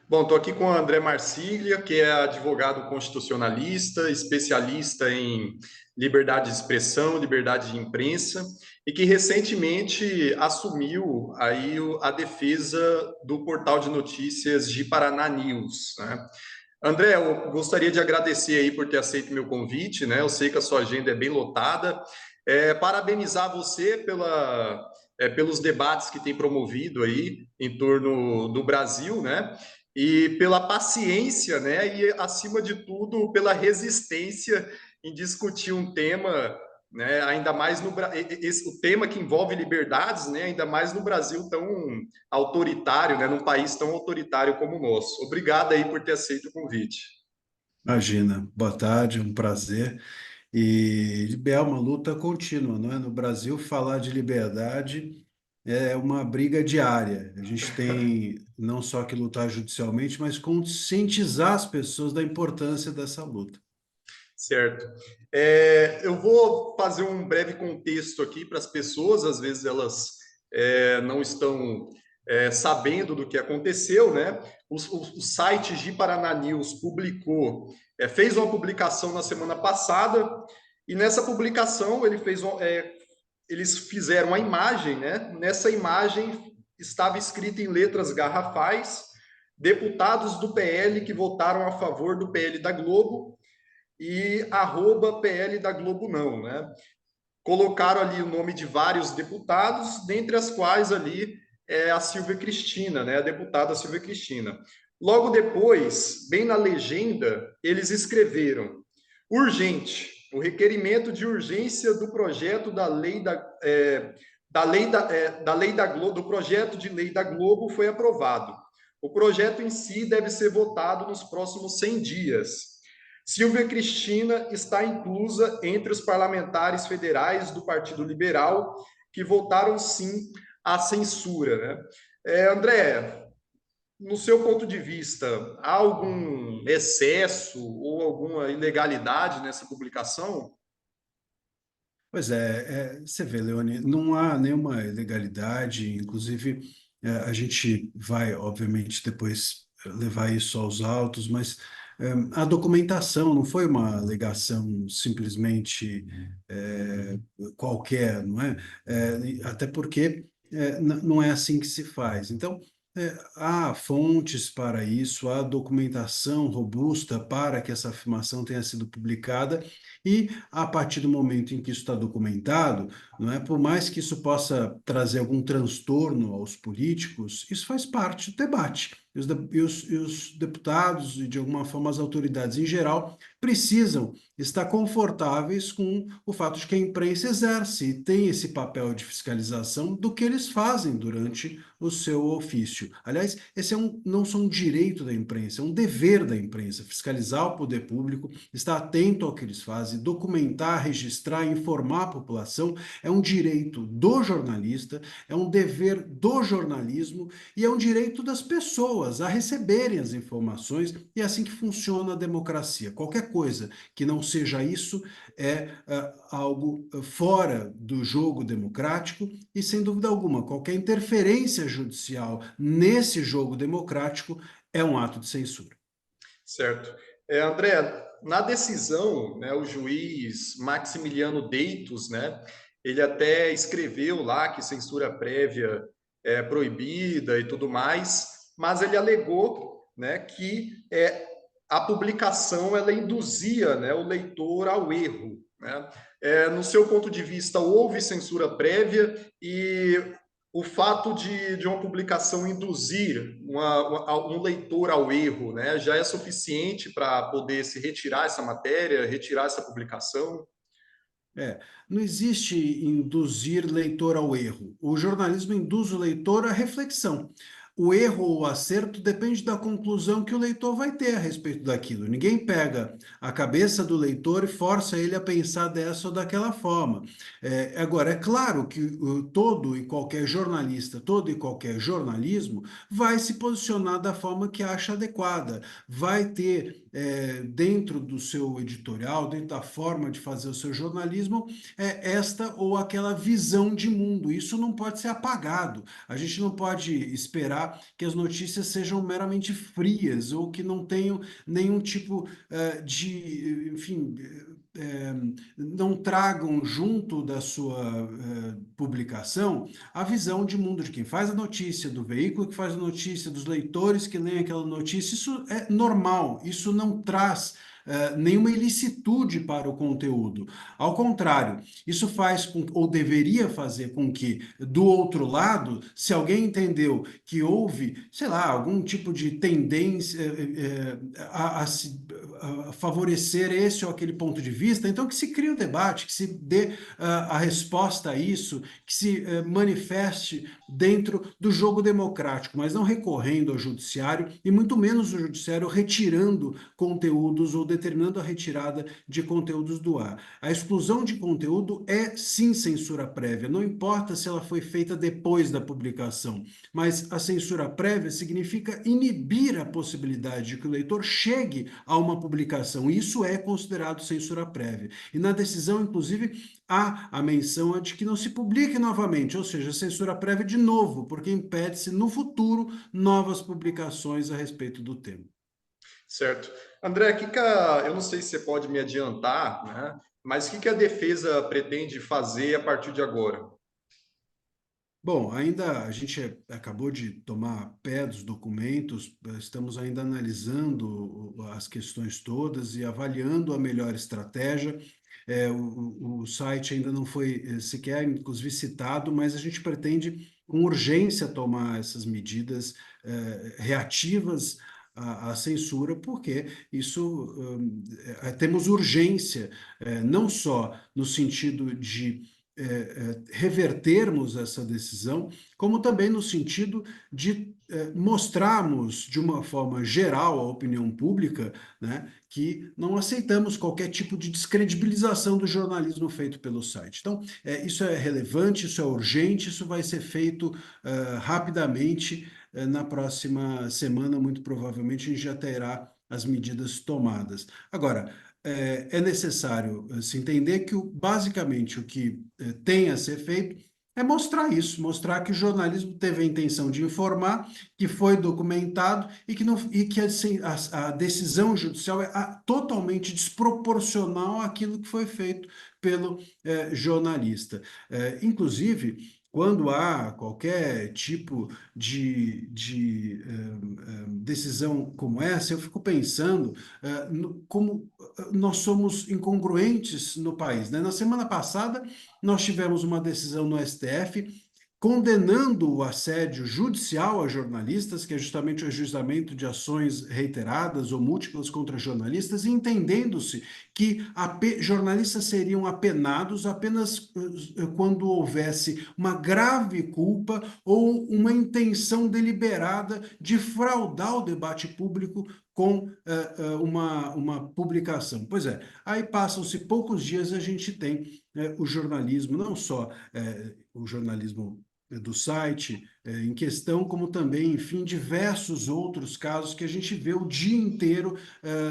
Bom, estou aqui com o André Marsiglia, que é advogado constitucionalista, especialista em liberdade de expressão, liberdade de imprensa, e que recentemente assumiu aí a defesa do portal de notícias de Paraná News, né? André, eu gostaria de agradecer aí por ter aceito meu convite, né? Eu sei que a sua agenda é bem lotada. Parabenizar você pelos debates que tem promovido aí em torno do Brasil, né? E pela paciência, né? E, acima de tudo, pela resistência em discutir um tema, né? Ainda mais o tema que envolve liberdades, né? Ainda mais no Brasil tão autoritário, né? Num país tão autoritário como o nosso. Obrigado aí por ter aceito o convite. Imagina, boa tarde, um prazer. E é uma luta contínua, não é? No Brasil, falar de liberdade é uma briga diária. A gente tem não só que lutar judicialmente, mas conscientizar as pessoas da importância dessa luta. Certo. Eu vou fazer um breve contexto aqui para as pessoas, às vezes elas não estão sabendo do que aconteceu, né? O site de Paraná News fez uma publicação na semana passada, e nessa publicação eles fizeram a imagem, né? Nessa imagem estava escrito em letras garrafais: deputados do PL que votaram a favor do PL da Globo e @PL da Globo não, né? Colocaram ali o nome de vários deputados, dentre as quais ali é a Silvia Cristina, né? A deputada Silvia Cristina. Logo depois, bem na legenda, eles escreveram: urgente, o requerimento de urgência do projeto da lei da lei da Globo, do projeto de lei da Globo foi aprovado. O projeto em si deve ser votado nos próximos 100 dias. Silvia Cristina está inclusa entre os parlamentares federais do Partido Liberal que votaram sim à censura, né? André, no seu ponto de vista, há algum excesso ou alguma ilegalidade nessa publicação? Pois é, você vê, Leone, não há nenhuma ilegalidade, inclusive a gente vai, obviamente, depois levar isso aos autos, mas a documentação não foi uma alegação simplesmente qualquer, não é? Até porque não é assim que se faz. Então, há fontes para isso, há documentação robusta para que essa afirmação tenha sido publicada, e a partir do momento em que isso está documentado, não é? Por mais que isso possa trazer algum transtorno aos políticos, isso faz parte do debate. E os deputados e, de alguma forma, as autoridades em geral precisam estar confortáveis com o fato de que a imprensa exerce e tem esse papel de fiscalização do que eles fazem durante o seu ofício. Aliás, esse não só um direito da imprensa, é um dever da imprensa, fiscalizar o poder público, estar atento ao que eles fazem, documentar, registrar, informar a população. É um direito do jornalista, é um dever do jornalismo e é um direito das pessoas a receberem as informações, e é assim que funciona a democracia. Qualquer coisa que não seja isso é algo fora do jogo democrático, e, sem dúvida alguma, qualquer interferência judicial nesse jogo democrático é um ato de censura. Certo. André, na decisão, né, o juiz Maximiliano Deitos, né, ele até escreveu lá que censura prévia é proibida e tudo mais, mas ele alegou, né, que a publicação ela induzia, né, o leitor ao erro, né? No seu ponto de vista, houve censura prévia e o fato de uma publicação induzir um leitor ao erro, né, já é suficiente para poder se retirar essa matéria, retirar essa publicação? É, não existe induzir leitor ao erro. O jornalismo induz o leitor à reflexão. O erro ou o acerto depende da conclusão que o leitor vai ter a respeito daquilo. Ninguém pega a cabeça do leitor e força ele a pensar dessa ou daquela forma. Agora, é claro que todo e qualquer jornalista, todo e qualquer jornalismo vai se posicionar da forma que acha adequada, vai ter dentro do seu editorial, dentro da forma de fazer o seu jornalismo, esta ou aquela visão de mundo. Isso não pode ser apagado. A gente não pode esperar que as notícias sejam meramente frias ou que não tenham nenhum tipo enfim, não tragam junto da sua publicação a visão de mundo de quem faz a notícia, do veículo que faz a notícia, dos leitores que leem aquela notícia. Isso é normal, isso não traz nenhuma ilicitude para o conteúdo. Ao contrário, isso faz com, ou deveria fazer com que, do outro lado, se alguém entendeu que houve, sei lá, algum tipo de tendência a favorecer esse ou aquele ponto de vista, então que se crie o debate, que se dê a resposta a isso, que se manifeste dentro do jogo democrático, mas não recorrendo ao judiciário e muito menos o judiciário retirando conteúdos ou determinando a retirada de conteúdos do ar. A exclusão de conteúdo é sim censura prévia, não importa se ela foi feita depois da publicação, mas a censura prévia significa inibir a possibilidade de que o leitor chegue a uma publicação. Isso é considerado censura prévia. E na decisão, inclusive, há a menção de que não se publique novamente, ou seja, censura prévia de novo, porque impede-se no futuro novas publicações a respeito do tema. Certo. André, eu não sei se você pode me adiantar, né? Mas o que a defesa pretende fazer a partir de agora? Bom, ainda a gente acabou de tomar pé dos documentos, estamos ainda analisando as questões todas e avaliando a melhor estratégia. O site ainda não foi sequer, inclusive, citado, mas a gente pretende, com urgência, tomar essas medidas reativas à censura, porque isso temos urgência, não só no sentido de revertermos essa decisão, como também no sentido de mostrarmos de uma forma geral à opinião pública, né, que não aceitamos qualquer tipo de descredibilização do jornalismo feito pelo site. Então, isso é relevante, isso é urgente, isso vai ser feito rapidamente. Na próxima semana, muito provavelmente, a gente já terá as medidas tomadas. Agora, é necessário se entender que, basicamente, o que tem a ser feito é mostrar isso, mostrar que o jornalismo teve a intenção de informar, que foi documentado e que, não, e que assim, a decisão judicial é totalmente desproporcional àquilo que foi feito pelo jornalista. Inclusive, quando há qualquer tipo de decisão como essa, eu fico pensando como nós somos incongruentes no país, né? Na semana passada, nós tivemos uma decisão no STF condenando o assédio judicial a jornalistas, que é justamente o ajuizamento de ações reiteradas ou múltiplas contra jornalistas, e entendendo-se que jornalistas seriam apenados apenas quando houvesse uma grave culpa ou uma intenção deliberada de fraudar o debate público com uma publicação. Pois é, aí passam-se poucos dias, a gente tem o jornalismo, não só o jornalismo do site em questão, como também, enfim, diversos outros casos que a gente vê o dia inteiro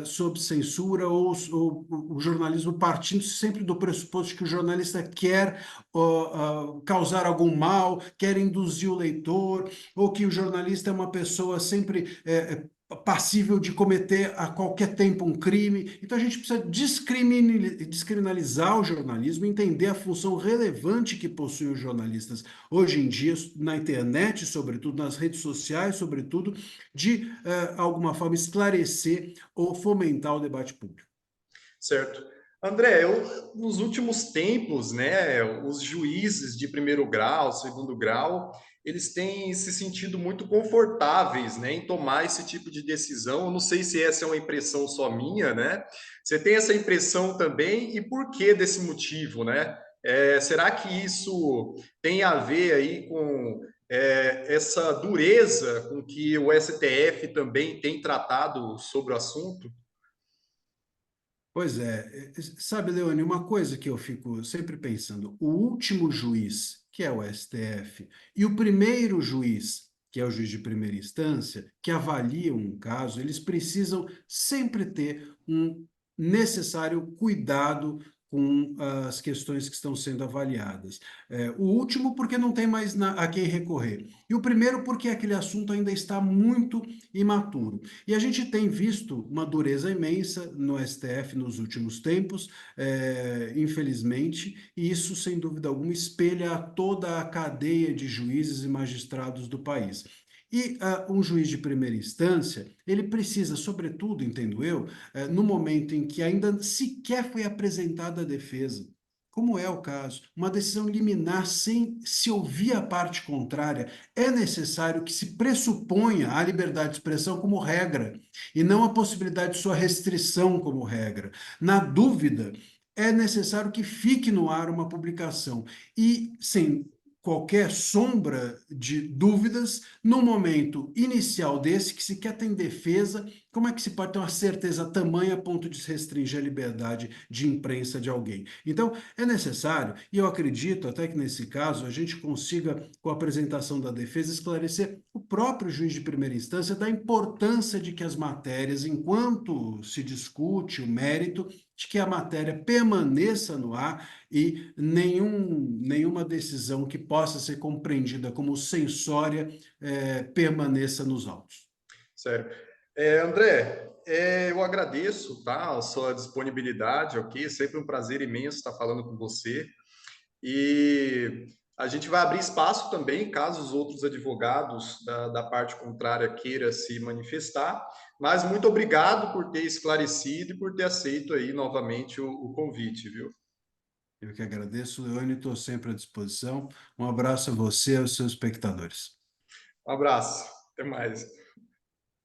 sob censura ou o jornalismo partindo sempre do pressuposto que o jornalista quer causar algum mal, quer induzir o leitor, ou que o jornalista é uma pessoa sempre passível de cometer a qualquer tempo um crime. Então a gente precisa descriminalizar o jornalismo, entender a função relevante que possuem os jornalistas hoje em dia, na internet, sobretudo, nas redes sociais, sobretudo, de alguma forma esclarecer ou fomentar o debate público. Certo. André, nos últimos tempos, né, os juízes de primeiro grau, segundo grau, eles têm se sentido muito confortáveis, né, em tomar esse tipo de decisão. Eu não sei se essa é uma impressão só minha, né? Você tem essa impressão também? E por que desse motivo, né? Será que isso tem a ver aí com essa dureza com que o STF também tem tratado sobre o assunto? Pois é, sabe, Leone, uma coisa que eu fico sempre pensando, o último juiz, que é o STF, e o primeiro juiz, que é o juiz de primeira instância, que avaliam um caso, eles precisam sempre ter um necessário cuidado com as questões que estão sendo avaliadas. O último, porque não tem mais a quem recorrer. E o primeiro, porque aquele assunto ainda está muito imaturo. E a gente tem visto uma dureza imensa no STF nos últimos tempos, infelizmente, e isso, sem dúvida alguma, espelha toda a cadeia de juízes e magistrados do país. E um juiz de primeira instância, ele precisa, sobretudo, entendo eu, no momento em que ainda sequer foi apresentada a defesa, como é o caso, uma decisão liminar sem se ouvir a parte contrária, é necessário que se pressuponha a liberdade de expressão como regra, e não a possibilidade de sua restrição como regra. Na dúvida, é necessário que fique no ar uma publicação. E, sem qualquer sombra de dúvidas, no momento inicial desse, que se quer ter defesa, como é que se pode ter uma certeza tamanha a ponto de se restringir a liberdade de imprensa de alguém? Então, é necessário, e eu acredito até que nesse caso a gente consiga, com a apresentação da defesa, esclarecer o próprio juiz de primeira instância da importância de que as matérias, enquanto se discute o mérito, de que a matéria permaneça no ar e nenhuma decisão que possa ser compreendida como censória permaneça nos autos. Sério. André, eu agradeço, tá, a sua disponibilidade, ok? Sempre um prazer imenso estar falando com você. E a gente vai abrir espaço também, caso os outros advogados da parte contrária queira se manifestar. Mas muito obrigado por ter esclarecido e por ter aceito aí novamente o convite, viu? Eu que agradeço, Leone, estou sempre à disposição. Um abraço a você e aos seus espectadores. Um abraço, até mais.